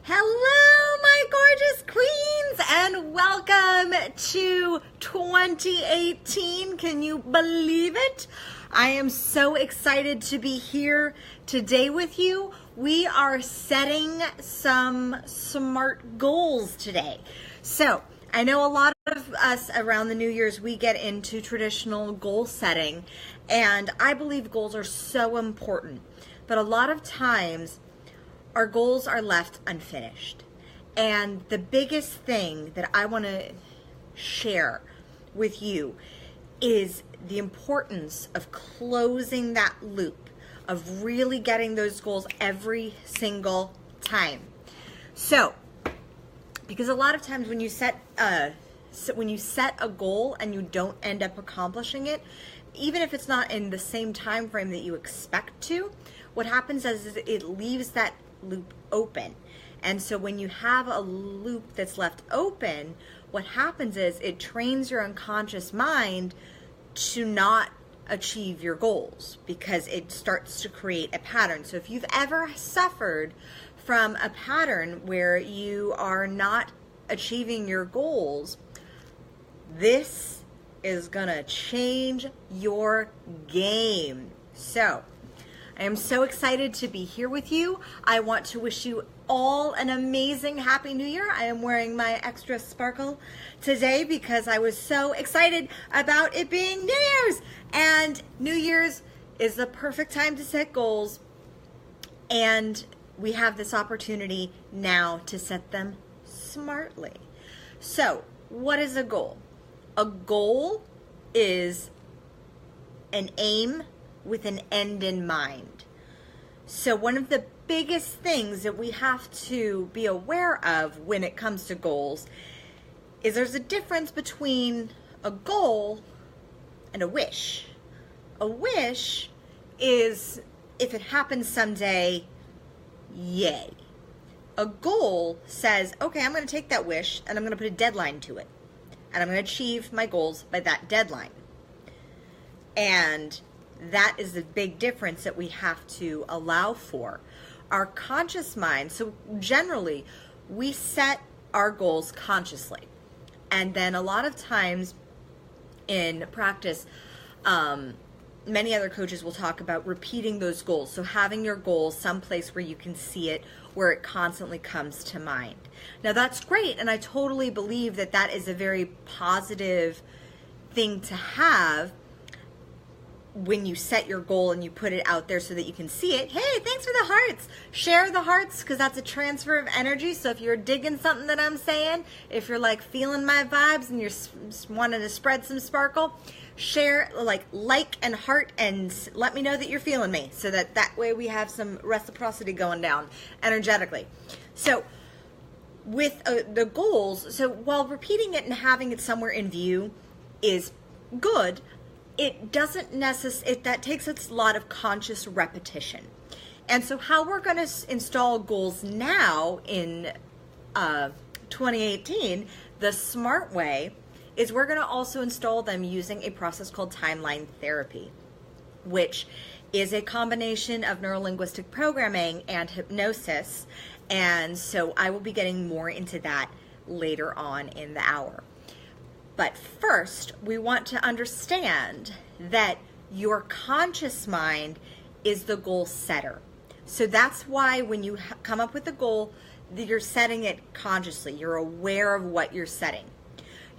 Hello, my gorgeous queens, and welcome to 2018. Can you believe it? I am so excited to be here today with you. We are setting some SMART goals today. So, I know a lot of us around the New Year's, we get into traditional goal setting, and I believe goals are so important. But a lot of times, our goals are left unfinished. And the biggest thing that I want to share with you is the importance of closing that loop, of really getting those goals every single time. So, because a lot of times when you set a goal and you don't end up accomplishing it, even if it's not in the same time frame that you expect to, what happens is it leaves that loop open. And so when you have a loop that's left open, what happens is it trains your unconscious mind to not achieve your goals because it starts to create a pattern. So if you've ever suffered from a pattern where you are not achieving your goals, this is gonna change your game. So I am so excited to be here with you. I want to wish you all an amazing Happy New Year. I am wearing my extra sparkle today because I was so excited about it being New Year's. And New Year's is the perfect time to set goals. And we have this opportunity now to set them smartly. So, what is a goal? A goal is an aim with an end in mind. So one of the biggest things that we have to be aware of when it comes to goals is there's a difference between a goal and a wish. A wish is if it happens someday, yay. A goal says, okay, I'm going to take that wish and I'm going to put a deadline to it. And I'm going to achieve my goals by that deadline. And that is the big difference that we have to allow for. Our conscious mind, so generally, we set our goals consciously. And then a lot of times in practice, many other coaches will talk about repeating those goals. So having your goals someplace where you can see it, where it constantly comes to mind. Now that's great, and I totally believe that that is a very positive thing to have when you set your goal and you put it out there so that you can see it. Hey, thanks for the hearts. Share the hearts because that's a transfer of energy. So if you're digging something that I'm saying, if you're like feeling my vibes and you're wanting to spread some sparkle, share, like and heart, and let me know that you're feeling me so that way we have some reciprocity going down energetically. So with the goals, so while repeating it and having it somewhere in view is good, it doesn't necessarily, that takes a lot of conscious repetition. And so how we're going to install goals now in 2018, the smart way, is we're going to also install them using a process called timeline therapy, which is a combination of neurolinguistic programming and hypnosis. And so I will be getting more into that later on in the hour. But first, we want to understand that your conscious mind is the goal setter. So that's why when you come up with a goal, you're setting it consciously. You're aware of what you're setting.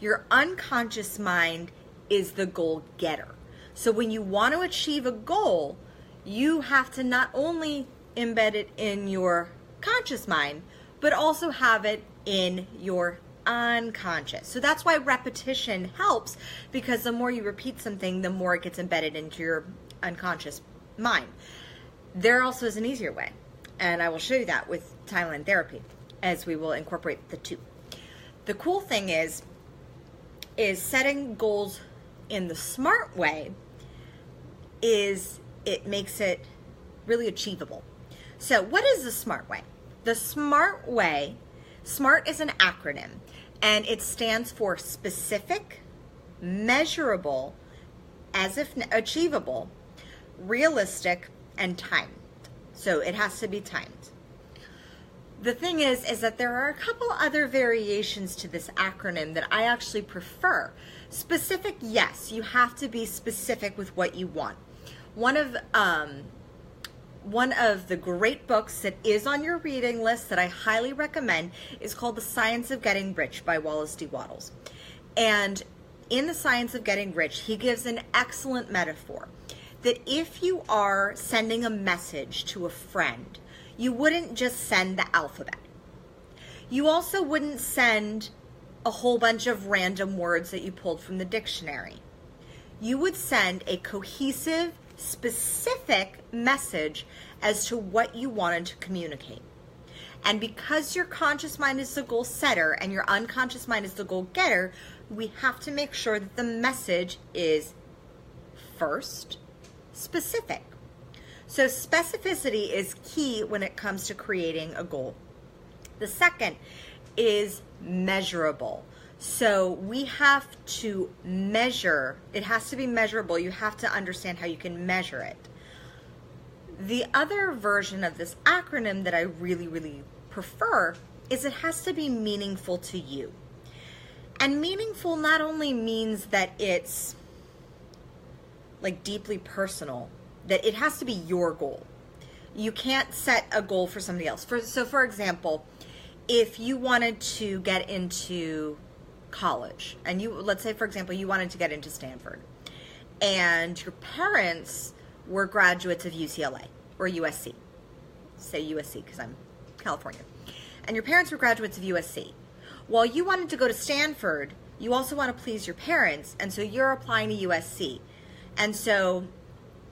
Your unconscious mind is the goal getter. So when you want to achieve a goal, you have to not only embed it in your conscious mind, but also have it in your unconscious. So that's why repetition helps, because the more you repeat something, the more it gets embedded into your unconscious mind. There also is an easier way, and I will show you that with timeline therapy as we will incorporate the two. The cool thing is setting goals in the smart way is it makes it really achievable. So what is the smart way? The smart way, SMART is an acronym, and it stands for specific, measurable, as if achievable, realistic, and timed. So it has to be timed. The thing is that there are a couple other variations to this acronym that I actually prefer. Specific, yes, you have to be specific with what you want. One of the great books that is on your reading list that I highly recommend is called The Science of Getting Rich by Wallace D. Wattles. And in The Science of Getting Rich, he gives an excellent metaphor that if you are sending a message to a friend, you wouldn't just send the alphabet. You also wouldn't send a whole bunch of random words that you pulled from the dictionary. You would send a cohesive, specific message as to what you wanted to communicate. And because your conscious mind is the goal setter and your unconscious mind is the goal getter, we have to make sure that the message is first specific. So specificity is key when it comes to creating a goal. The second is measurable. So we have to measure. It has to be measurable. You have to understand how you can measure it. The other version of this acronym that I really, really prefer is it has to be meaningful to you. And meaningful not only means that it's like deeply personal, that it has to be your goal. You can't set a goal for somebody else. So for example, if you wanted to get into college and let's say for example you wanted to get into Stanford and your parents were graduates of UCLA or USC. Say USC because I'm California. And your parents were graduates of USC. While you wanted to go to Stanford, you also want to please your parents, and so you're applying to USC. And so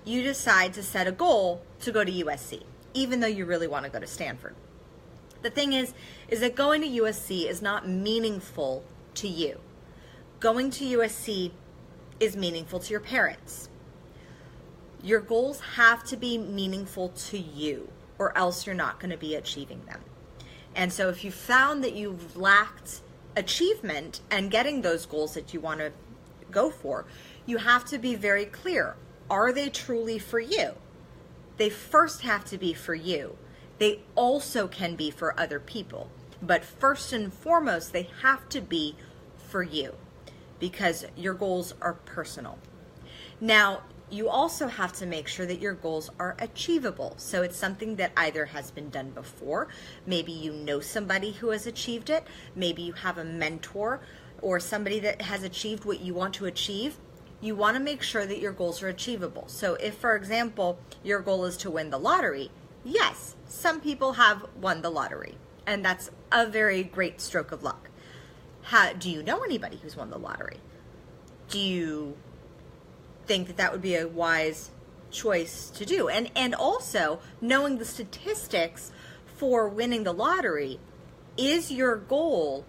you decide to set a goal to go to USC, even though you really want to go to Stanford. The thing is that going to USC is not meaningful to you. Going to USC is meaningful to your parents. Your goals have to be meaningful to you, or else you're not going to be achieving them. And so if you found that you've lacked achievement and getting those goals that you want to go for, you have to be very clear. Are they truly for you? They first have to be for you. They also can be for other people. But first and foremost, they have to be for you because your goals are personal. Now, you also have to make sure that your goals are achievable. So it's something that either has been done before. Maybe you know somebody who has achieved it. Maybe you have a mentor or somebody that has achieved what you want to achieve. You want to make sure that your goals are achievable. So if, for example, your goal is to win the lottery, yes, some people have won the lottery, and that's a very great stroke of luck. Do you know anybody who's won the lottery? Do you think that that would be a wise choice to do? And also, knowing the statistics for winning the lottery, is your goal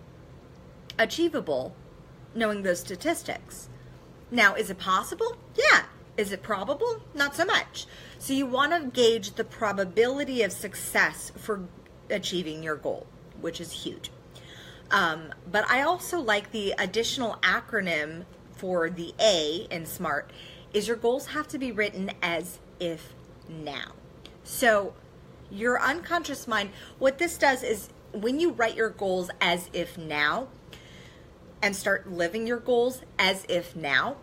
achievable knowing those statistics? Now, is it possible? Yeah. Is it probable? Not so much. So you want to gauge the probability of success for achieving your goal, which is huge. But I also like the additional acronym for the A in SMART is your goals have to be written as if now. So your unconscious mind, what this does is when you write your goals as if now and start living your goals as if now,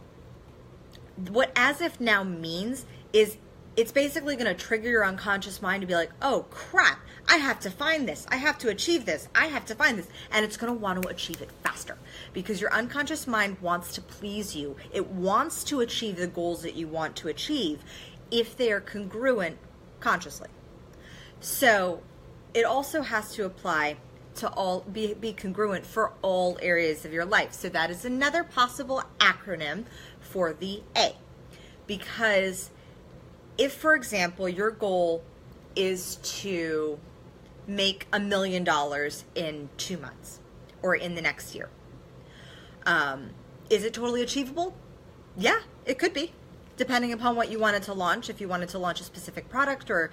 what as if now means is it's basically going to trigger your unconscious mind to be like, oh crap, I have to find this. I have to achieve this. I have to find this. And it's going to want to achieve it faster because your unconscious mind wants to please you. It wants to achieve the goals that you want to achieve if they are congruent consciously. So it also has to apply to all, be congruent for all areas of your life. So that is another possible acronym for the A. Because if, for example, your goal is to make $1 million in 2 months or in the next year, is it totally achievable? Yeah, it could be, depending upon what you wanted to launch. If you wanted to launch a specific product or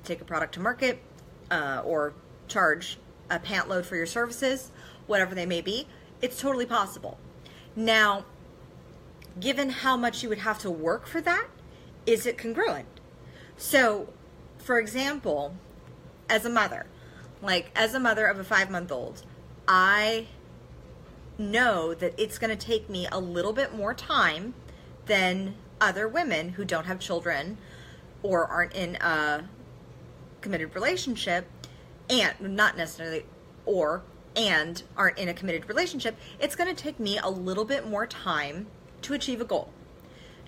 take a product to market or charge a pant load for your services, whatever they may be, it's totally possible. Now, given how much you would have to work for that, is it congruent? So, for example, as a mother, Like, as a mother of a 5-month-old, I know that it's going to take me a little bit more time than other women who don't have children or aren't in a committed relationship, and not necessarily and aren't in a committed relationship. It's going to take me a little bit more time to achieve a goal,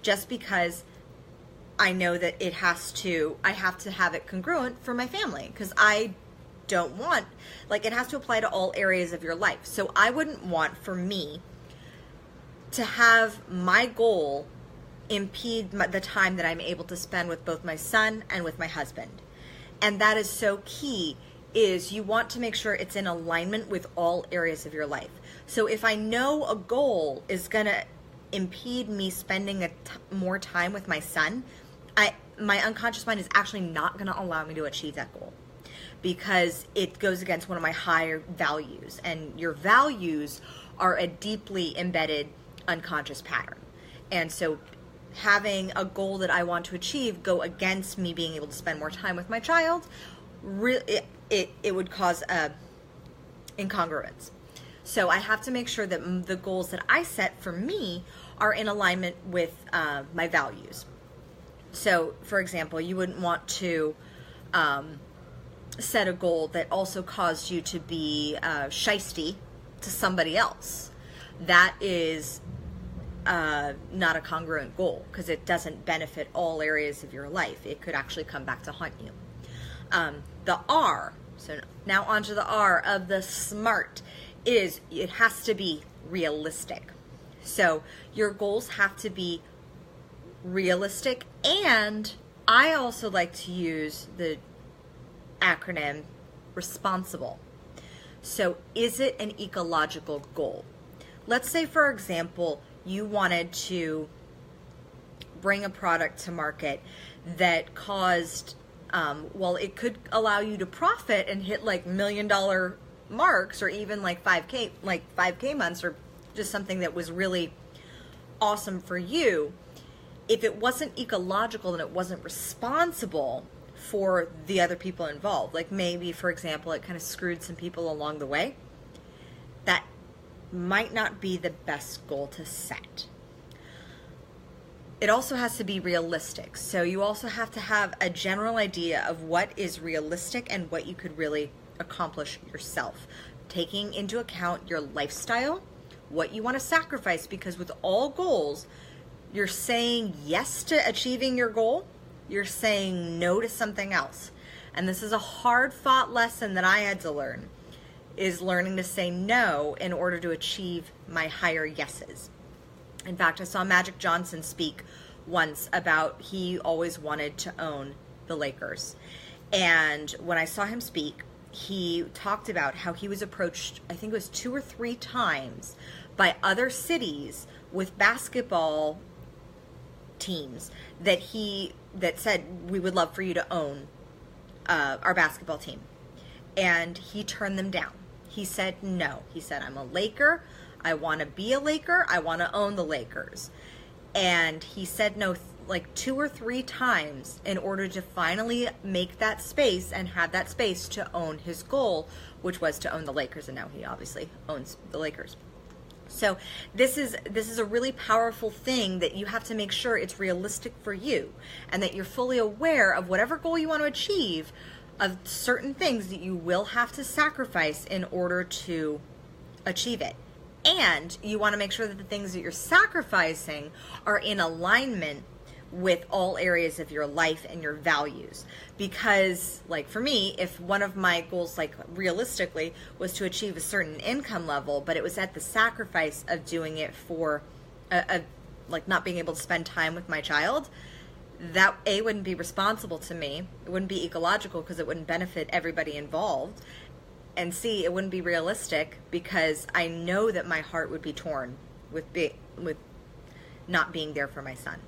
just because I know that I have to have it congruent for my family, because I don't want, like, it has to apply to all areas of your life. So I wouldn't want for me to have my goal impede the time that I'm able to spend with both my son and with my husband. And that is so key, is you want to make sure it's in alignment with all areas of your life. So if I know a goal is going to impede me spending more time with my son, my unconscious mind is actually not going to allow me to achieve that goal, because it goes against one of my higher values. And your values are a deeply embedded unconscious pattern. And so having a goal that I want to achieve go against me being able to spend more time with my child, it would cause incongruence. So I have to make sure that the goals that I set for me are in alignment with my values. So, for example, you wouldn't want to set a goal that also caused you to be shysty to somebody else. That is not a congruent goal, because it doesn't benefit all areas of your life. It could actually come back to haunt you. The R, so now onto the R of the SMART, is it has to be realistic. So your goals have to be realistic, and I also like to use the acronym responsible. So is it an ecological goal? Let's say, for example, you wanted to bring a product to market that caused, it could allow you to profit and hit like $1 million marks, or even like 5K months, or just something that was really awesome for you. If it wasn't ecological, then it wasn't responsible for the other people involved. Like, maybe, for example, it kind of screwed some people along the way. That might not be the best goal to set. It also has to be realistic. So you also have to have a general idea of what is realistic and what you could really accomplish yourself, taking into account your lifestyle, what you want to sacrifice, because with all goals, you're saying yes to achieving your goal, you're saying no to something else. And this is a hard-fought lesson that I had to learn, is learning to say no in order to achieve my higher yeses. In fact, I saw Magic Johnson speak once about he always wanted to own the Lakers. And when I saw him speak, he talked about how he was approached, I think it was 2 or 3 times, by other cities with basketball teams that said, we would love for you to own our basketball team. And he turned them down. He said no. He said, I'm a Laker. I want to be a Laker. I want to own the Lakers. And he said no like 2 or 3 times in order to finally make that space and have that space to own his goal, which was to own the Lakers. And now he obviously owns the Lakers. So this is a really powerful thing, that you have to make sure it's realistic for you, and that you're fully aware of whatever goal you want to achieve, of certain things that you will have to sacrifice in order to achieve it. And you want to make sure that the things that you're sacrificing are in alignment with all areas of your life and your values. Because, like, for me, if one of my goals, like, realistically, was to achieve a certain income level, but it was at the sacrifice of doing it for like not being able to spend time with my child, that A, wouldn't be responsible to me. It wouldn't be ecological, because it wouldn't benefit everybody involved. And C, it wouldn't be realistic, because I know that my heart would be torn with not being there for my son.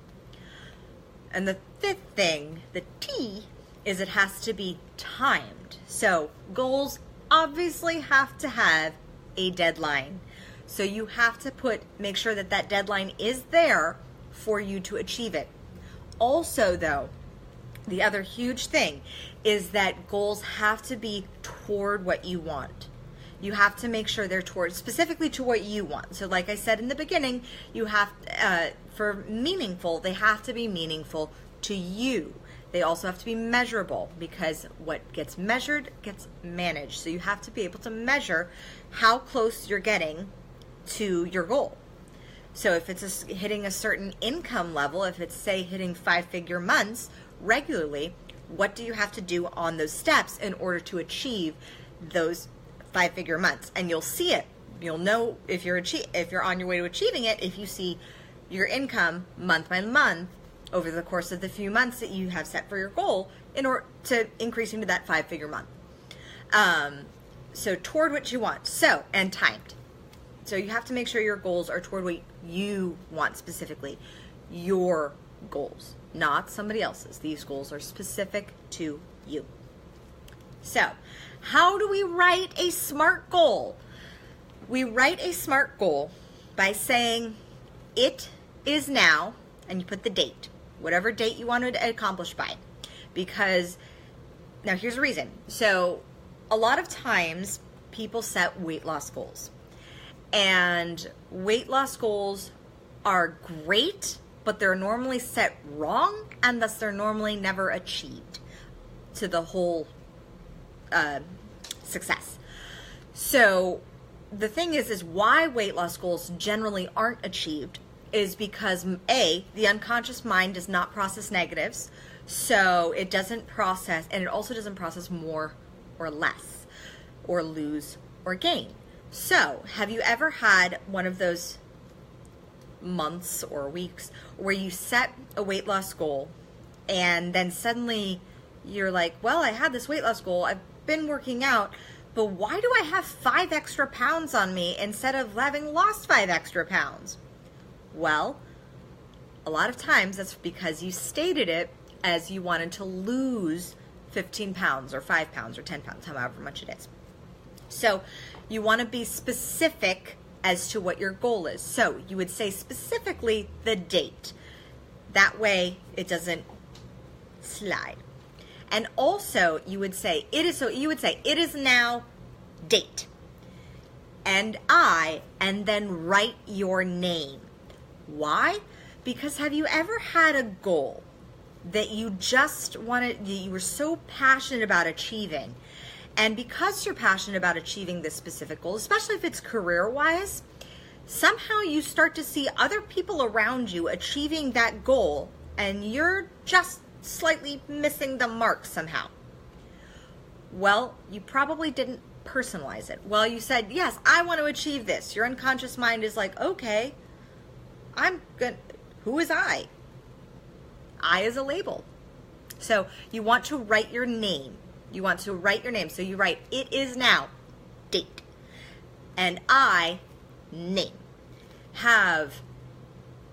And the 5th thing, the T, is it has to be timed. So goals obviously have to have a deadline. So you have to make sure that that deadline is there for you to achieve it. Also, though, the other huge thing is that goals have to be toward what you want. You have to make sure they're toward specifically to what you want. So like I said in the beginning, you have, for meaningful, they have to be meaningful to you. They also have to be measurable, because what gets measured gets managed. So you have to be able to measure how close you're getting to your goal. So if it's hitting a certain income level, if it's, say, hitting 5-figure months regularly, what do you have to do on those steps in order to achieve those 5-figure months? And you'll see it. You'll know if you're on your way to achieving it, if you see your income month by month over the course of the few months that you have set for your goal in order to increase into that 5-figure month. So toward what you want. So, and timed. So you have to make sure your goals are toward what you want specifically. Your goals, not somebody else's. These goals are specific to you. So, how do we write a SMART goal? We write a SMART goal by saying, it is now, and you put the date, whatever date you want to accomplish by. Because, now here's the reason. So, a lot of times, people set weight loss goals. And weight loss goals are great, but they're normally set wrong, and thus they're normally never achieved to the whole success. So the thing is why weight loss goals generally aren't achieved is because A, the unconscious mind does not process negatives, so it doesn't process, and it also doesn't process more or less, or lose or gain. So, have you ever had one of those months or weeks where you set a weight loss goal and then suddenly you're like, well, I had this weight loss goal, I've been working out, but why do I have 5 extra pounds on me instead of having lost 5 extra pounds? Well, a lot of times that's because you stated it as you wanted to lose 15 pounds or 5 pounds or 10 pounds, however much it is. So you want to be specific as to what your goal is. So you would say specifically the date. That way it doesn't slide. And also you would say it is now date. And then write your name. Why? Because have you ever had a goal that you just wanted, you were so passionate about achieving, and because you're passionate about achieving this specific goal, especially if it's career-wise, somehow you start to see other people around you achieving that goal, and you're just slightly missing the mark somehow. Well, you probably didn't personalize it. Well, you said, yes, I want to achieve this. Your unconscious mind is like, okay, who is I? I is a label. So you want to write your name. You want to write your name. So you write, it is now, date. And I, name. Have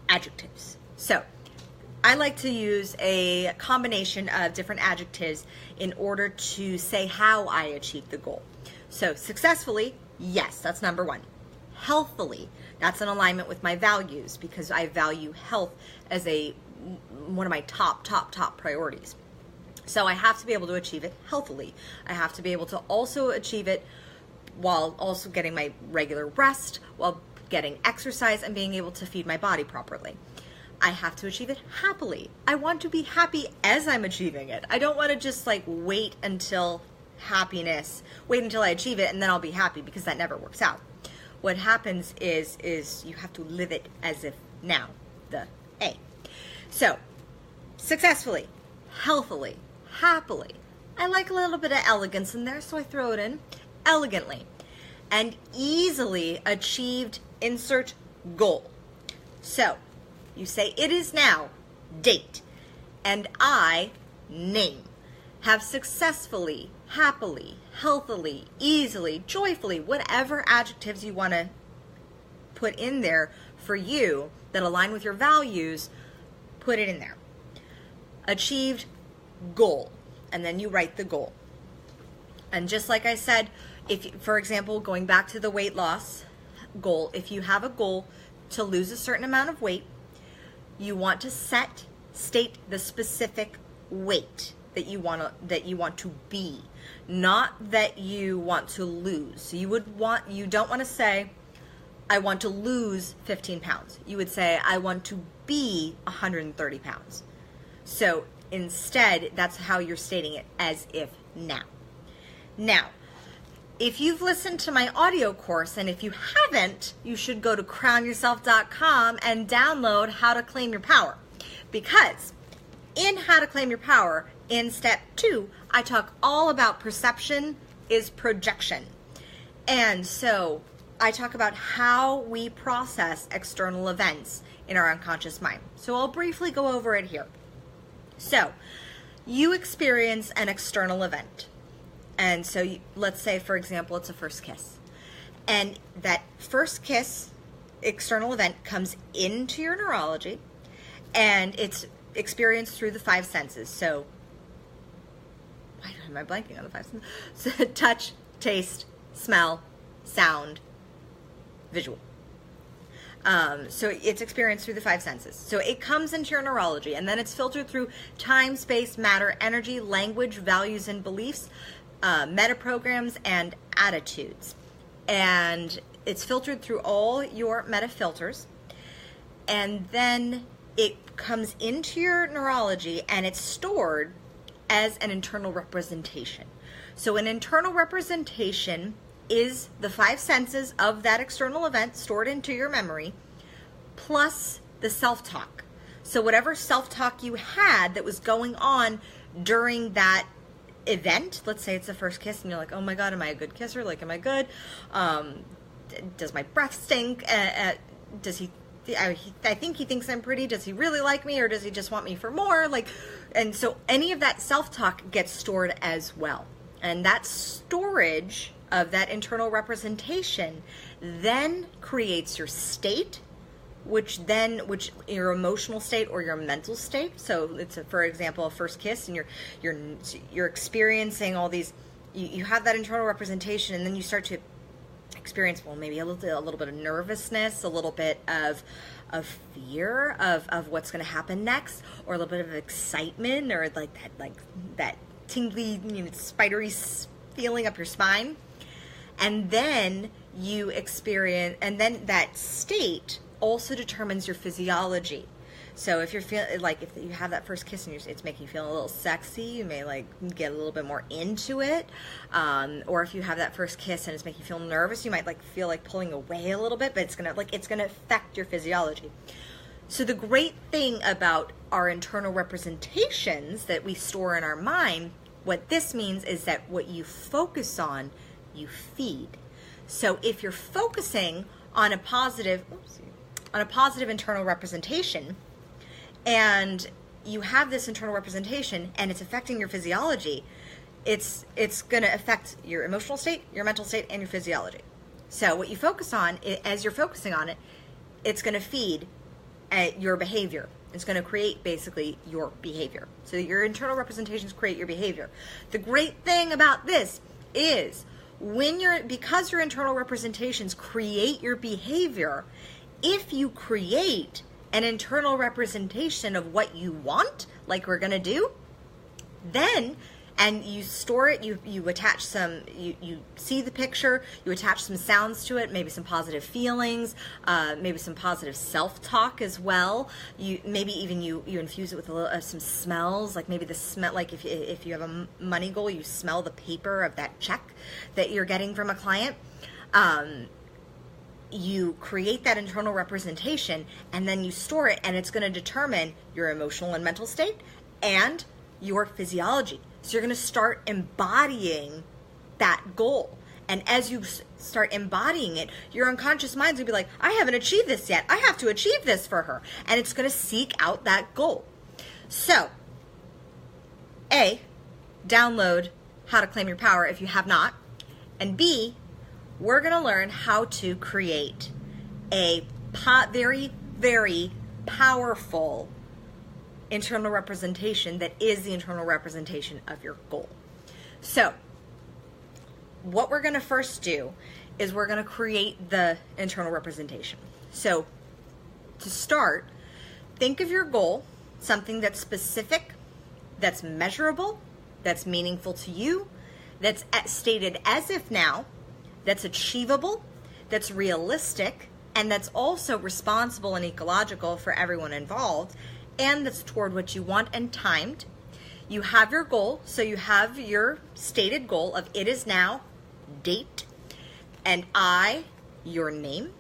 adjectives. So I like to use a combination of different adjectives in order to say how I achieved the goal. So successfully, yes, that's number 1. Healthfully, that's in alignment with my values because I value health as one of my top priorities. So I have to be able to achieve it healthily. I have to be able to also achieve it while also getting my regular rest, while getting exercise and being able to feed my body properly. I have to achieve it happily. I want to be happy as I'm achieving it. I don't want to just wait until I achieve it and then I'll be happy, because that never works out. What happens is you have to live it as if now, the A. So, successfully, healthily, happily. I like a little bit of elegance in there, so I throw it in. Elegantly. And easily achieved, insert goal. So, you say, it is now, date. And I, name. Have successfully, happily, healthily, easily, joyfully, whatever adjectives you want to put in there for you that align with your values, put it in there. Achieved goal. And then you write the goal. And just like I said, for example, going back to the weight loss goal, if you have a goal to lose a certain amount of weight, you want to state the specific weight that you want to be, not that you want to lose. So you don't want to say, I want to lose 15 pounds. You would say, I want to be 130 pounds. So instead, that's how you're stating it, as if now. Now, if you've listened to my audio course, and if you haven't, you should go to crownyourself.com and download How to Claim Your Power. Because in How to Claim Your Power, in step 2, I talk all about perception is projection. And so I talk about how we process external events in our unconscious mind. So I'll briefly go over it here. So you experience an external event. And so let's say, for example, it's a first kiss. And that first kiss external event comes into your neurology, and it's experienced through the 5 senses. So, why am I blanking on the 5 senses? So, touch, taste, smell, sound, visual. So it's experienced through the 5 senses. So it comes into your neurology, and then it's filtered through time, space, matter, energy, language, values, and beliefs, meta programs, and attitudes. And it's filtered through all your meta filters, and then it comes into your neurology, and it's stored as an internal representation. So an internal representation is the 5 senses of that external event stored into your memory, plus the self-talk. So whatever self-talk you had that was going on during that event, let's say it's the first kiss, and you're like, oh my God, am I a good kisser? Like, am I good? Does my breath stink? Does he, I think he thinks I'm pretty. Does he really like me, or does he just want me for more? And so any of that self-talk gets stored as well. And that storage of that internal representation then creates your state, which your emotional state or your mental state. So it's for example, a first kiss, and you're experiencing all these, you have that internal representation, and then you start to experience, well, maybe a little bit of nervousness, a little bit of fear of what's going to happen next, or a little bit of excitement, or that tingly, spidery feeling up your spine. And then you experience, and then that state also determines your physiology. So if you're feeling if you have that first kiss and it's making you feel a little sexy, you may get a little bit more into it. Or if you have that first kiss and it's making you feel nervous, you might feel like pulling away a little bit, but it's gonna affect your physiology. So the great thing about our internal representations that we store in our mind, what this means is that what you focus on, you feed. So if you're focusing on a positive internal representation, and you have this internal representation and it's affecting your physiology, it's going to affect your emotional state, your mental state, and your physiology. So what you focus on, as you're focusing on it, it's going to feed your behavior. It's going to create basically your behavior. So your internal representations create your behavior. The great thing about this is because your internal representations create your behavior, if you create an internal representation of what you want, like we're going to do, then, and you store it, you attach some, you see the picture, you attach some sounds to it, maybe some positive feelings, maybe some positive self-talk as well. Maybe even you infuse it with a little some smells, like maybe the smell, like if you have a money goal, you smell the paper of that check that you're getting from a client. You create that internal representation, and then you store it, and it's going to determine your emotional and mental state and your physiology. So you're going to start embodying that goal. And as you start embodying it, your unconscious mind's going to be like, I haven't achieved this yet. I have to achieve this for her. And it's going to seek out that goal. So, A, download How to Claim Your Power if you have not. And B, we're going to learn how to create a very, very powerful internal representation that is the internal representation of your goal. So what we're going to first do is we're going to create the internal representation. So to start, think of your goal, something that's specific, that's measurable, that's meaningful to you, that's stated as if now, that's achievable, that's realistic, and that's also responsible and ecological for everyone involved, and that's toward what you want and timed. You have your goal, so you have your stated goal of it is now, date, and I, your name,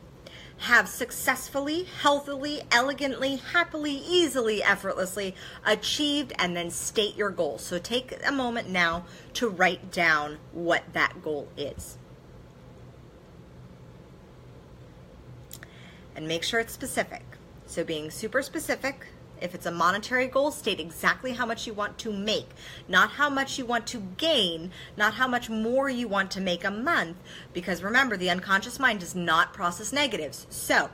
have successfully, healthily, elegantly, happily, easily, effortlessly achieved, and then state your goal. So take a moment now to write down what that goal is. And make sure it's specific. So being super specific. If it's a monetary goal, state exactly how much you want to make, not how much you want to gain, not how much more you want to make a month, because remember, the unconscious mind does not process negatives. So,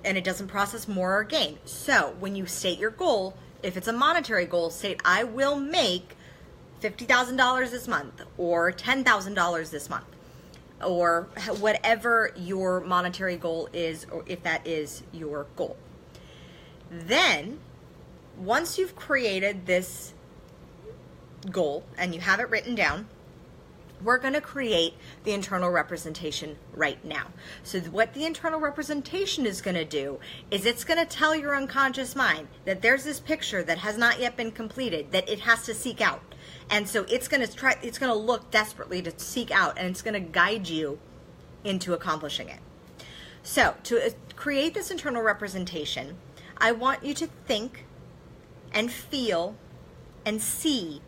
and it doesn't process more or gain. So when you state your goal, if it's a monetary goal, state, I will make $50,000 this month, or $10,000 this month, or whatever your monetary goal is, or if that is your goal. Then, once you've created this goal and you have it written down, we're going to create the internal representation right now. So what the internal representation is going to do is it's going to tell your unconscious mind that there's this picture that has not yet been completed, that it has to seek out. And so it's going to look desperately to seek out, and it's going to guide you into accomplishing it. So to create this internal representation, I want you to think and feel and see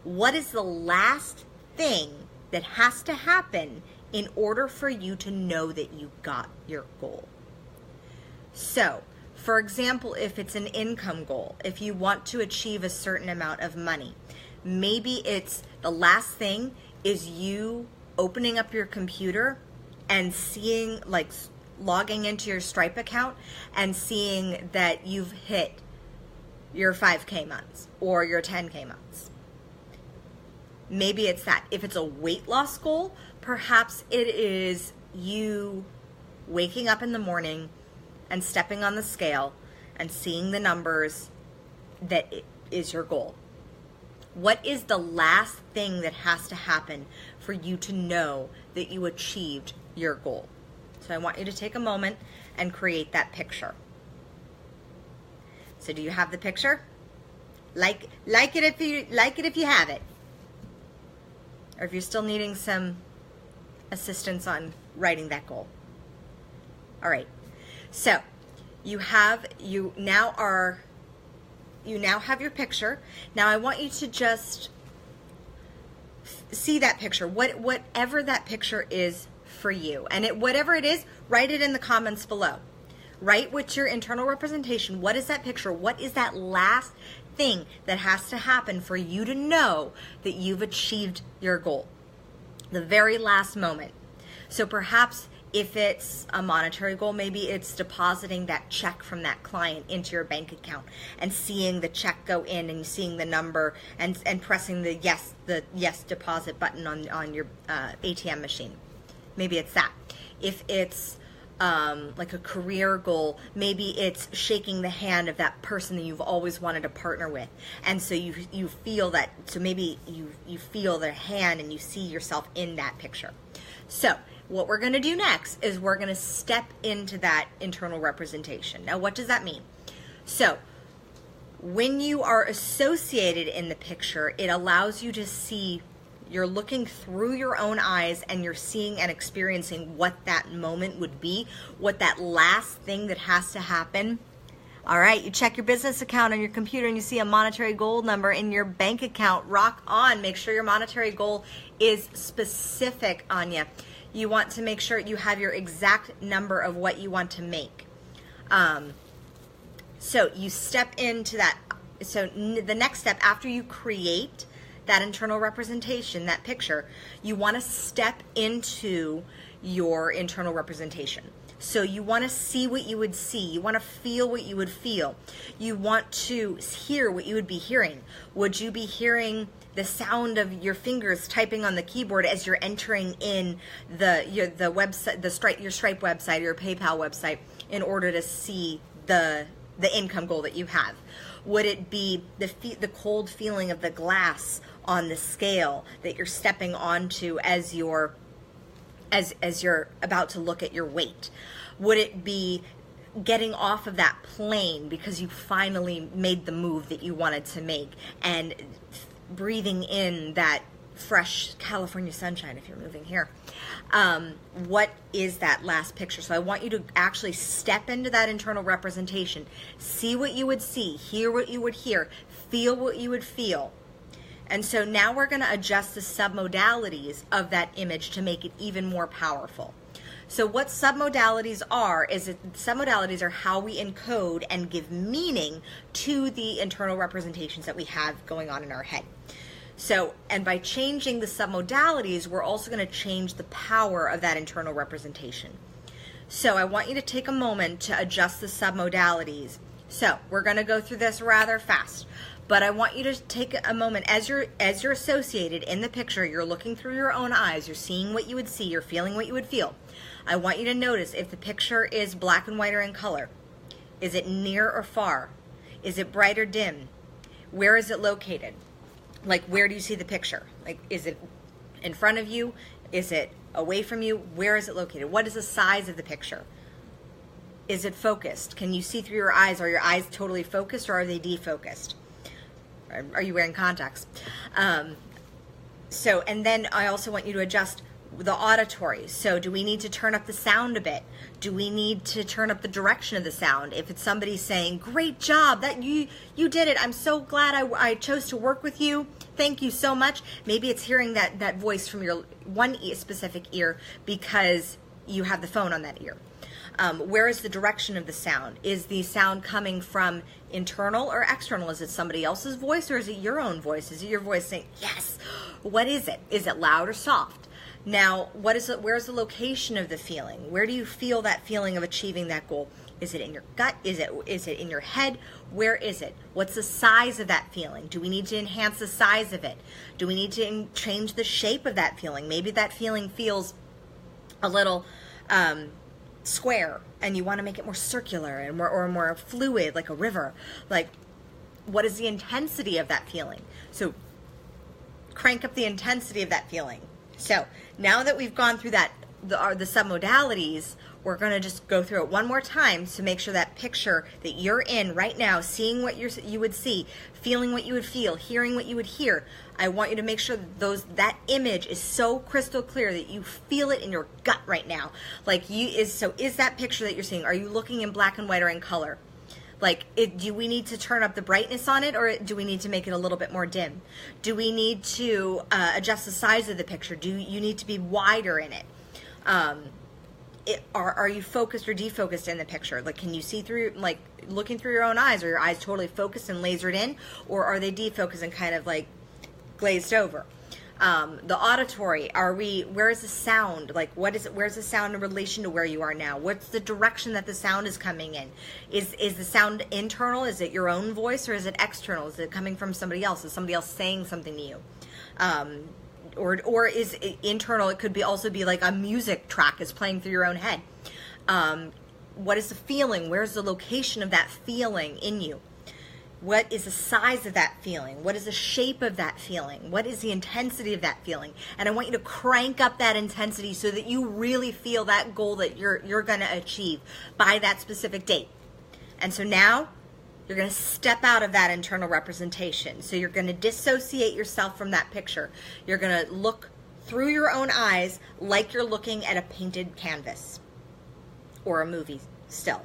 what is the last thing that has to happen in order for you to know that you got your goal. So, for example, if it's an income goal, if you want to achieve a certain amount of money, maybe it's the last thing is you opening up your computer and seeing, like, logging into your Stripe account and seeing that you've hit your 5K months or your 10K months. Maybe it's that. If it's a weight loss goal, perhaps it is you waking up in the morning and stepping on the scale and seeing the numbers that is your goal. What is the last thing that has to happen for you to know that you achieved your goal? So I want you to take a moment and create that picture. So do you have the picture? Like it if you have it. Or if you're still needing some assistance on writing that goal. All right. So you now have your picture. Now I want you to just see that picture, whatever that picture is for you. And whatever it is, write it in the comments below. Write what's your internal representation. What is that picture? What is that last thing that has to happen for you to know that you've achieved your goal? The very last moment. So perhaps if it's a monetary goal, maybe it's depositing that check from that client into your bank account and seeing the check go in and seeing the number and pressing the yes deposit button on your ATM machine. Maybe it's that. If it's like a career goal, maybe it's shaking the hand of that person that you've always wanted to partner with, and so you feel that. So maybe you feel their hand and you see yourself in that picture. So what we're going to do next is we're going to step into that internal representation. Now, what does that mean? So when you are associated in the picture, it allows you to see. You're looking through your own eyes and you're seeing and experiencing what that moment would be, what that last thing that has to happen. All right, you check your business account on your computer and you see a monetary goal number in your bank account. Rock on. Make sure your monetary goal is specific, Anya. You want to make sure you have your exact number of what you want to make. So you step into that. So the next step after you create that internal representation, that picture, you want to step into your internal representation. So you want to see what you would see. You want to feel what you would feel. You want to hear what you would be hearing. Would you be hearing the sound of your fingers typing on the keyboard as you're entering in the website, your Stripe website or your PayPal website in order to see the income goal that you have? Would it be the cold feeling of the glass on the scale that you're stepping onto as you're about to look at your weight? Would it be getting off of that plane because you finally made the move that you wanted to make and breathing in that fresh California sunshine if you're moving here? What is that last picture? So I want you to actually step into that internal representation, see what you would see, hear what you would hear, feel what you would feel. And so now we're going to adjust the submodalities of that image to make it even more powerful. So what submodalities are submodalities are how we encode and give meaning to the internal representations that we have going on in our head. So, and by changing the submodalities, we're also going to change the power of that internal representation. So I want you to take a moment to adjust the submodalities. So we're going to go through this rather fast, but I want you to take a moment as you're associated in the picture, you're looking through your own eyes, you're seeing what you would see, you're feeling what you would feel. I want you to notice if the picture is black and white or in color. Is it near or far? Is it bright or dim? Where is it located? Like, where do you see the picture? Like, is it in front of you? Is it away from you? Where is it located? What is the size of the picture? Is it focused? Can you see through your eyes? Are your eyes totally focused or are they defocused? Are you wearing contacts? And then I also want you to adjust the auditory. So do we need to turn up the sound a bit? Do we need to turn up the direction of the sound? If it's somebody saying, great job, that you did it. I'm so glad I chose to work with you. Thank you so much. Maybe it's hearing that voice from your one specific ear because you have the phone on that ear. Where is the direction of the sound? Is the sound coming from internal or external? Is it somebody else's voice or is it your own voice? Is it your voice saying, yes? What is it? Is it loud or soft? Now, where's the location of the feeling? Where do you feel that feeling of achieving that goal? Is it in your gut? Is it in your head? Where is it? What's the size of that feeling? Do we need to enhance the size of it? Do we need to change the shape of that feeling? Maybe that feeling feels a little square and you want to make it more circular and more fluid, like a river. Like, what is the intensity of that feeling? So crank up the intensity of that feeling. So now that we've gone through the submodalities, we're going to just go through it one more time to make sure that picture that you're in right now, seeing what you would see, feeling what you would feel, hearing what you would hear. I want you to make sure that image is so crystal clear that you feel it in your gut right now. Is that picture that you're seeing, are you looking in black and white or in color? Do we need to turn up the brightness on it or do we need to make it a little bit more dim? Do we need to adjust the size of the picture? Do you need to be wider in it? Are you focused or defocused in the picture? Can you see through, looking through your own eyes? Are your eyes totally focused and lasered in? Or are they defocused and kind of glazed over? The auditory, where is the sound? Where's the sound in relation to where you are now? What's the direction that the sound is coming in? Is the sound internal? Is it your own voice or is it external? Is it coming from somebody else? Is somebody else saying something to you? Or is it internal? It could also be like a music track is playing through your own head. What is the feeling? Where's the location of that feeling in you? What is the size of that feeling? What is the shape of that feeling? What is the intensity of that feeling? And I want you to crank up that intensity so that you really feel that goal that you're going to achieve by that specific date. And so now you're going to step out of that internal representation. So you're going to dissociate yourself from that picture. You're going to look through your own eyes like you're looking at a painted canvas or a movie still.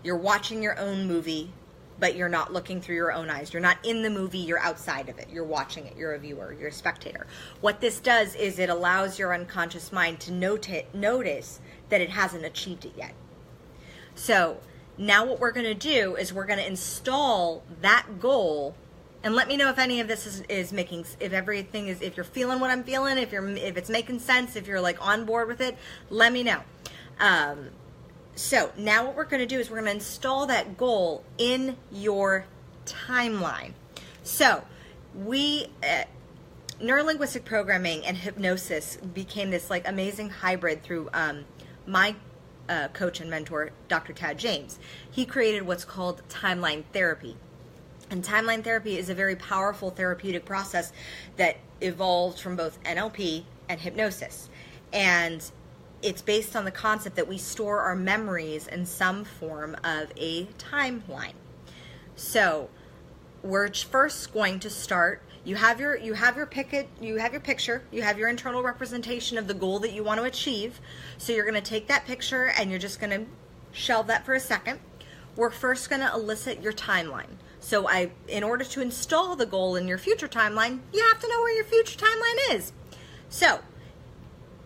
You're watching your own movie, but you're not looking through your own eyes. You're not in the movie, you're outside of it. You're watching it, you're a viewer, you're a spectator. What this does is it allows your unconscious mind to notice that it hasn't achieved it yet. So now what we're going to do is we're going to install that goal, and let me know if any of this is making, if you're feeling what I'm feeling, if it's making sense, if you're on board with it, let me know. So now what we're going to do is we're going to install that goal in your timeline. So neurolinguistic programming and hypnosis became this amazing hybrid through my coach and mentor, Dr. Tad James. He created what's called timeline therapy. And timeline therapy is a very powerful therapeutic process that evolved from both NLP and hypnosis. And it's based on the concept that we store our memories in some form of a timeline. So we're first going to start. You have your picture, you have your internal representation of the goal that you want to achieve. So you're going to take that picture and you're just going to shelve that for a second. We're first going to elicit your timeline. So in order to install the goal in your future timeline, you have to know where your future timeline is. So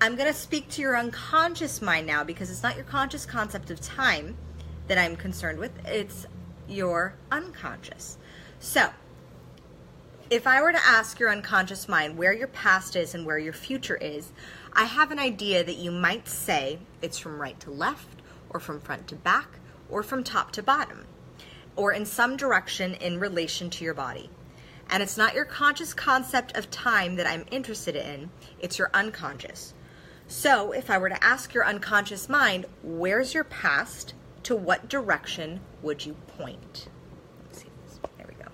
I'm going to speak to your unconscious mind now, because it's not your conscious concept of time that I'm concerned with. It's your unconscious. So if I were to ask your unconscious mind where your past is and where your future is, I have an idea that you might say it's from right to left, or from front to back, or from top to bottom, or in some direction in relation to your body. And it's not your conscious concept of time that I'm interested in, it's your unconscious. So if I were to ask your unconscious mind, where's your past, to what direction would you point? Let's see this. There we go.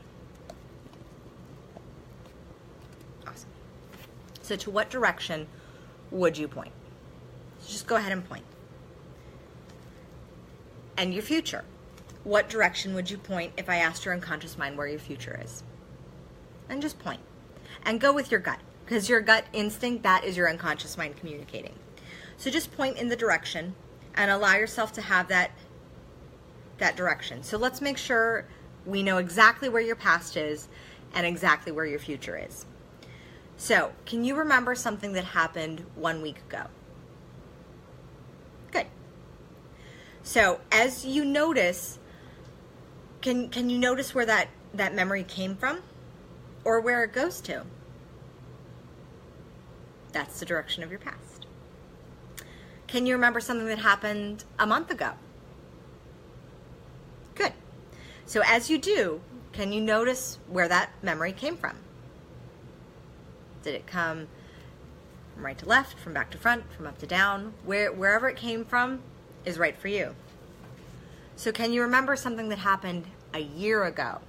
Awesome. So to what direction would you point? So just go ahead and point. And your future. What direction would you point if I asked your unconscious mind where your future is? And just point. And go with your gut, because your gut instinct, that is your unconscious mind communicating. So just point in the direction and allow yourself to have that direction. So let's make sure we know exactly where your past is and exactly where your future is. So can you remember something that happened 1 week ago? Good. So as you notice, can you notice where that memory came from, or where it goes to? That's the direction of your past. Can you remember something that happened a month ago? Good. So as you do, can you notice where that memory came from? Did it come from right to left, from back to front, from up to down? Wherever it came from is right for you. So can you remember something that happened a year ago?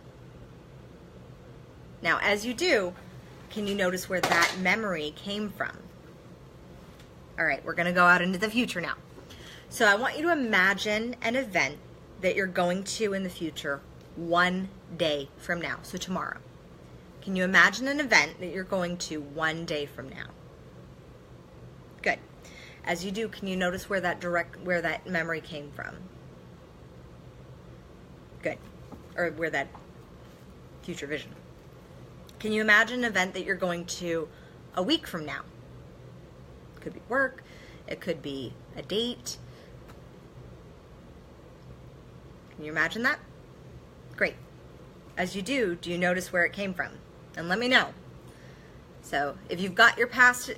Now, as you do, can you notice where that memory came from? All right, we're going to go out into the future now. So I want you to imagine an event that you're going to in the future 1 day from now, so tomorrow. Can you imagine an event that you're going to 1 day from now? Good. As you do, can you notice where that memory came from? Good. Or where that future vision. Can you imagine an event that you're going to a week from now? It could be work, it could be a date. Can you imagine that? Great. As you do you notice where it came from? And let me know. So if you've got your past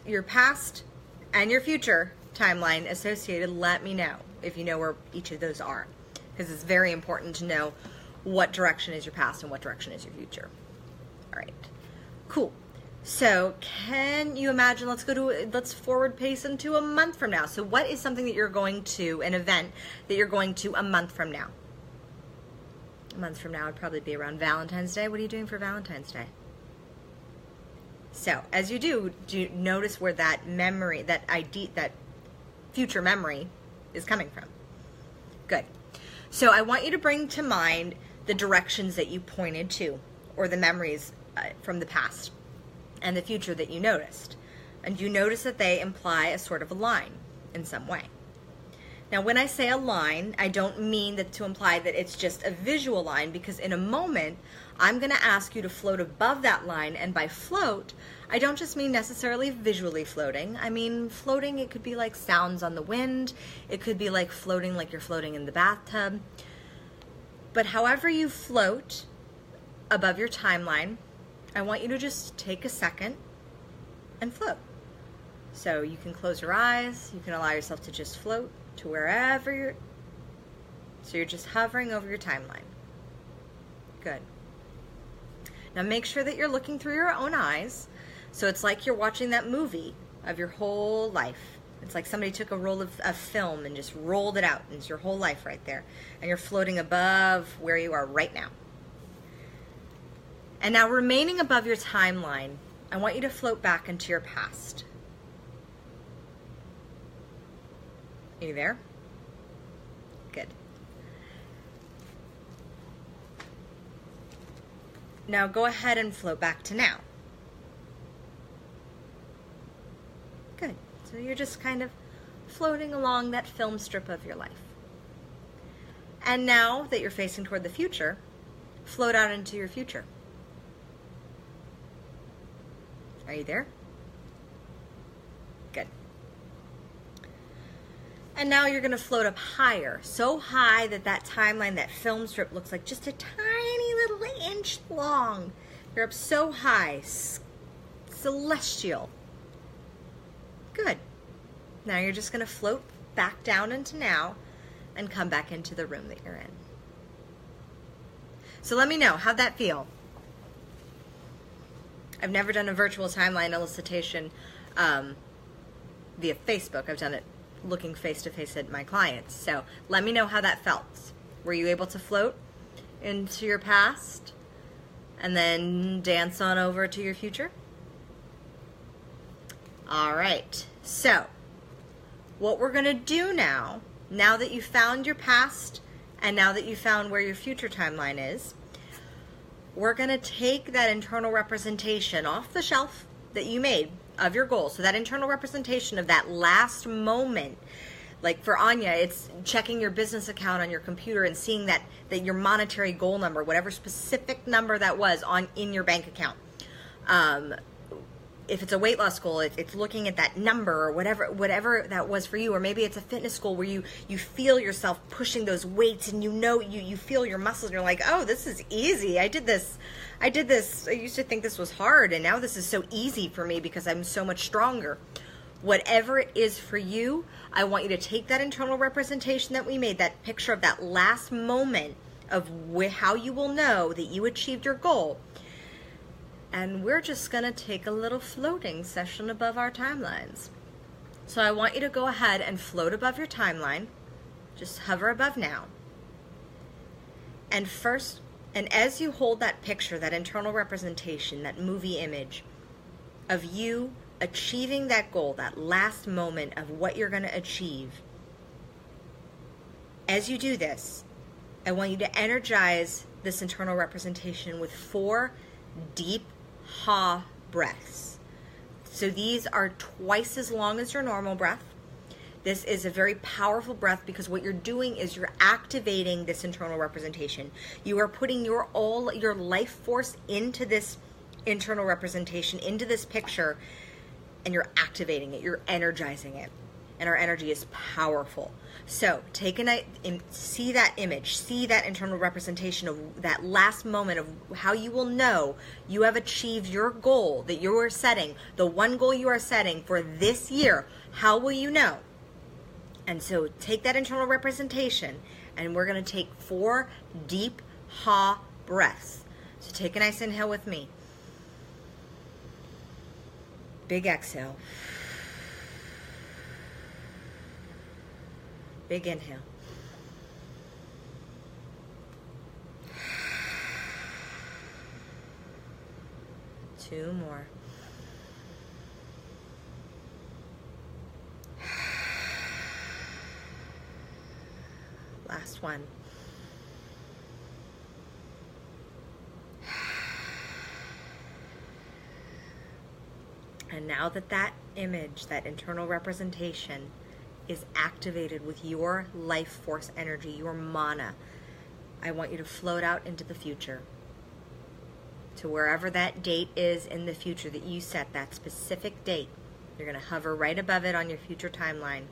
and your future timeline associated, let me know if you know where each of those are, because it's very important to know what direction is your past and what direction is your future. All right, cool. So can you imagine, let's forward pace into a month from now. So what is something that you're going to, an event that you're going to a month from now? A month from now would probably be around Valentine's Day. What are you doing for Valentine's Day? So as you do you notice where that memory, that future memory is coming from? Good. So I want you to bring to mind the directions that you pointed to, or the memories from the past and the future that you noticed. And you notice that they imply a sort of a line in some way. Now, when I say a line, I don't mean that to imply that it's just a visual line, because in a moment, I'm going to ask you to float above that line. And by float, I don't just mean necessarily visually floating. I mean floating, it could be like sounds on the wind. It could be like floating, like you're floating in the bathtub. But however you float above your timeline, I want you to just take a second and float. So you can close your eyes. You can allow yourself to just float to wherever you're. So you're just hovering over your timeline. Good. Now make sure that you're looking through your own eyes. So it's like you're watching that movie of your whole life. It's like somebody took a roll of film and just rolled it out, and it's your whole life right there. And you're floating above where you are right now. And now, remaining above your timeline, I want you to float back into your past. Are you there? Good. Now go ahead and float back to now. Good. So you're just kind of floating along that film strip of your life. And now that you're facing toward the future, float out into your future. Are you there? Good. And now you're going to float up higher, so high that that timeline, that film strip looks like just a tiny little inch long. You're up so high, celestial. Good. Now you're just going to float back down into now and come back into the room that you're in. So let me know, how'd that feel? I've never done a virtual timeline elicitation via Facebook. I've done it looking face-to-face at my clients. So let me know how that felt. Were you able to float into your past and then dance on over to your future? All right. So what we're going to do now that you found your past and now that you found where your future timeline is, we're going to take that internal representation off the shelf that you made of your goal. So that internal representation of that last moment, like for Anya, it's checking your business account on your computer and seeing that your monetary goal number, whatever specific number that was in your bank account. If it's a weight loss goal, it's looking at that number or whatever that was for you. Or maybe it's a fitness goal where you feel yourself pushing those weights and you feel your muscles and you're like, oh, this is easy. I did this. I used to think this was hard and now this is so easy for me because I'm so much stronger. Whatever it is for you, I want you to take that internal representation that we made, that picture of that last moment of how you will know that you achieved your goal. And we're just going to take a little floating session above our timelines. So I want you to go ahead and float above your timeline. Just hover above now. And as you hold that picture, that internal representation, that movie image of you achieving that goal, that last moment of what you're going to achieve, as you do this, I want you to energize this internal representation with 4 deep ha breaths. So these are twice as long as your normal breath. This is a very powerful breath because what you're doing is you're activating this internal representation. You are putting your life force into this internal representation, into this picture, and you're activating it. You're energizing it. And our energy is powerful. So take a night and see that image, see that internal representation of that last moment of how you will know you have achieved your goal that you are setting, the one goal you are setting for this year. How will you know? And so take that internal representation and we're going to take 4 deep ha breaths. So take a nice inhale with me. Big exhale. Big inhale. Two more. Last one. And now that image, that internal representation, is activated with your life force energy, your mana, I want you to float out into the future. To wherever that date is in the future that you set, that specific date. You're going to hover right above it on your future timeline.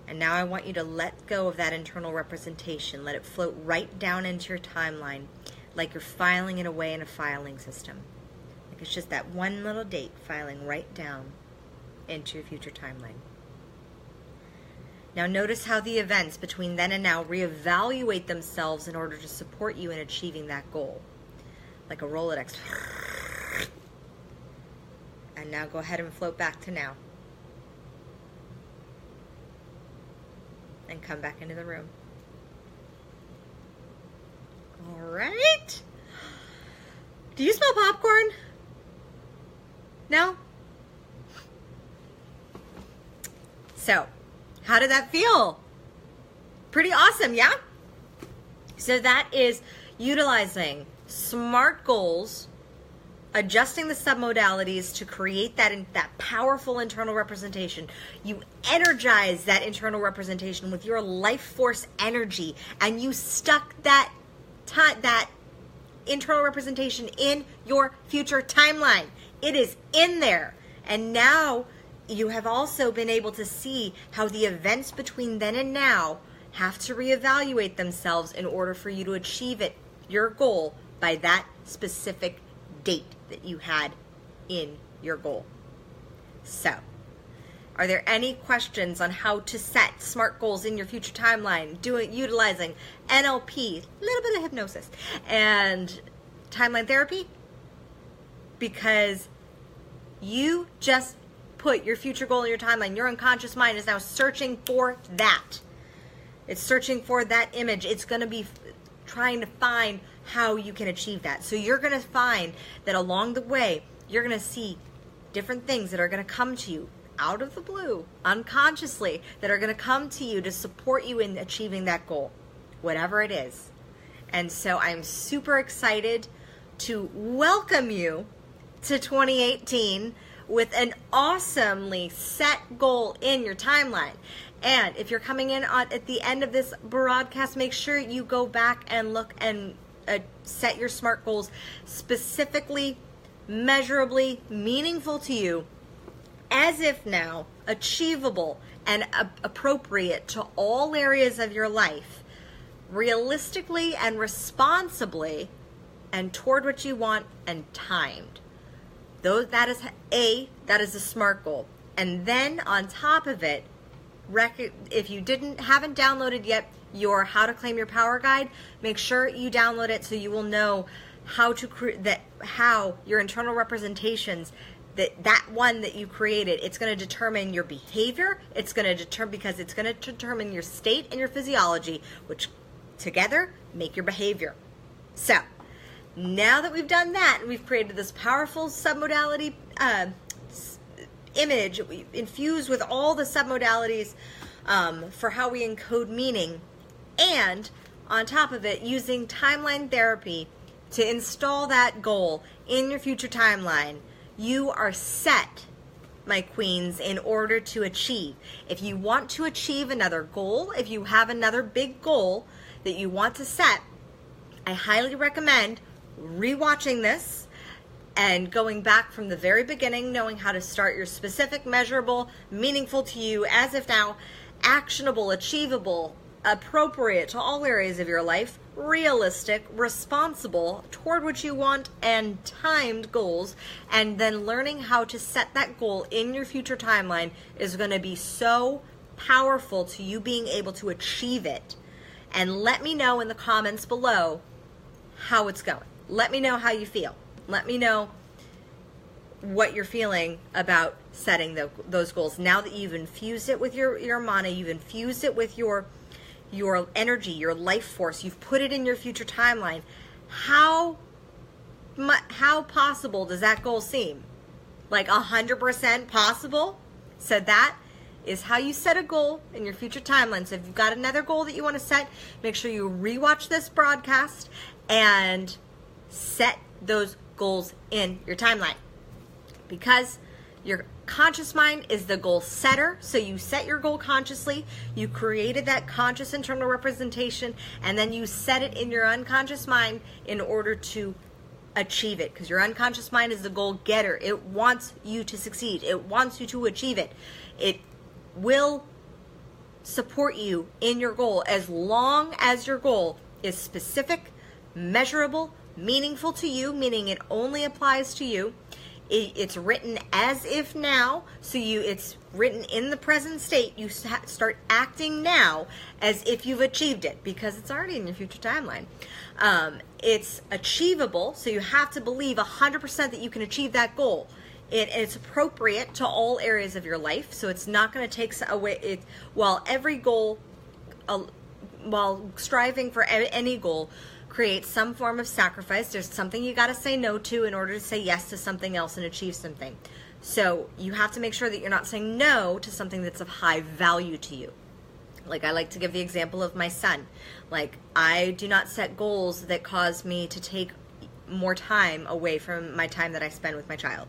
And now I want you to let go of that internal representation. Let it float right down into your timeline like you're filing it away in a filing system. Like it's just that one little date filing right down into your future timeline. Now notice how the events between then and now reevaluate themselves in order to support you in achieving that goal. Like a Rolodex. And now go ahead and float back to now. And come back into the room. All right. Do you smell popcorn? No? So, how did that feel? Pretty awesome, yeah? So that is utilizing SMART goals, adjusting the submodalities to create that powerful internal representation. You energize that internal representation with your life force energy, and you stuck that internal representation in your future timeline. It is in there. And now you have also been able to see how the events between then and now have to reevaluate themselves in order for you to achieve your goal by that specific date that you had in your goal. So, are there any questions on how to set SMART goals in your future timeline, utilizing NLP, a little bit of hypnosis, and timeline therapy? Because you just put your future goal in your timeline. Your unconscious mind is now searching for that. It's searching for that image. It's going to be trying to find how you can achieve that. So you're going to find that along the way, you're going to see different things that are going to come to you out of the blue, unconsciously, that are going to come to you to support you in achieving that goal, whatever it is. And so I'm super excited to welcome you to 2018 with an awesomely set goal in your timeline. And if you're coming in at the end of this broadcast, make sure you go back and look and set your SMART goals specifically, measurably, meaningful to you, as if now achievable and appropriate to all areas of your life, realistically and responsibly, and toward what you want and timed. That is a SMART goal. And then on top of it, if you haven't downloaded yet your How to Claim Your Power Guide, make sure you download it so you will know how your internal representations, that one that you created, it's going to determine your behavior. It's going to determine your state and your physiology, which together make your behavior. So now that we've done that and we've created this powerful submodality image infused with all the submodalities for how we encode meaning, and on top of it using timeline therapy to install that goal in your future timeline, you are set, my queens, in order to achieve. If you want to achieve another goal, if you have another big goal that you want to set, I highly recommend rewatching this and going back from the very beginning, knowing how to start your specific, measurable, meaningful to you, as if now actionable, achievable, appropriate to all areas of your life, realistic, responsible toward what you want, and timed goals. And then learning how to set that goal in your future timeline is going to be so powerful to you being able to achieve it. And let me know in the comments below how it's going. Let me know how you feel. Let me know what you're feeling about setting those goals. Now that you've infused it with your mana, you've infused it with your energy, your life force, you've put it in your future timeline, how possible does that goal seem? Like 100% possible? So that is how you set a goal in your future timeline. So if you've got another goal that you want to set, make sure you rewatch this broadcast and set those goals in your timeline, because your conscious mind is the goal setter. So you set your goal consciously, you created that conscious internal representation, and then you set it in your unconscious mind in order to achieve it, because your unconscious mind is the goal getter. It wants you to succeed. It wants you to achieve it. It will support you in your goal as long as your goal is specific, measurable, meaningful to you, meaning it only applies to you. It's written as if now, so it's written in the present state. You start acting now as if you've achieved it, because it's already in your future timeline. It's achievable, so you have to believe 100% that you can achieve that goal. It's appropriate to all areas of your life, so it's not going to take away while every goal, while striving for any goal, create some form of sacrifice. There's something you got to say no to in order to say yes to something else and achieve something. So you have to make sure that you're not saying no to something that's of high value to you. Like, I like to give the example of my son. Like, I do not set goals that cause me to take more time away from my time that I spend with my child,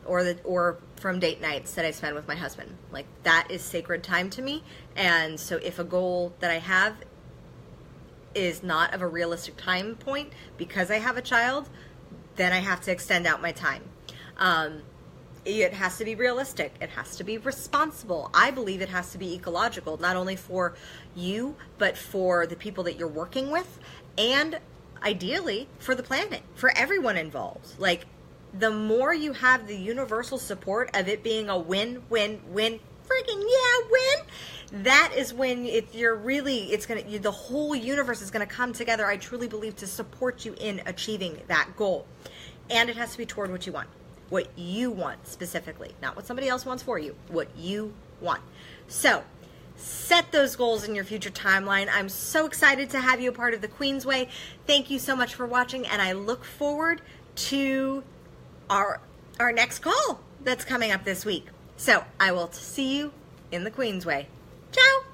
or from date nights that I spend with my husband. Like, that is sacred time to me. And so if a goal that I have is not of a realistic time point because I have a child, then I have to extend out my time. It has to be realistic. It has to be responsible. I believe it has to be ecological, not only for you, but for the people that you're working with, and ideally for the planet, for everyone involved. Like, the more you have the universal support of it being a win, win, win, freaking yeah, win, that is when the whole universe is gonna come together, I truly believe, to support you in achieving that goal. And it has to be toward what you want. What you want specifically, not what somebody else wants for you, what you want. So set those goals in your future timeline. I'm so excited to have you a part of the Queen's Way. Thank you so much for watching, and I look forward to our next call that's coming up this week. So I will see you in the Queen's Way. Ciao.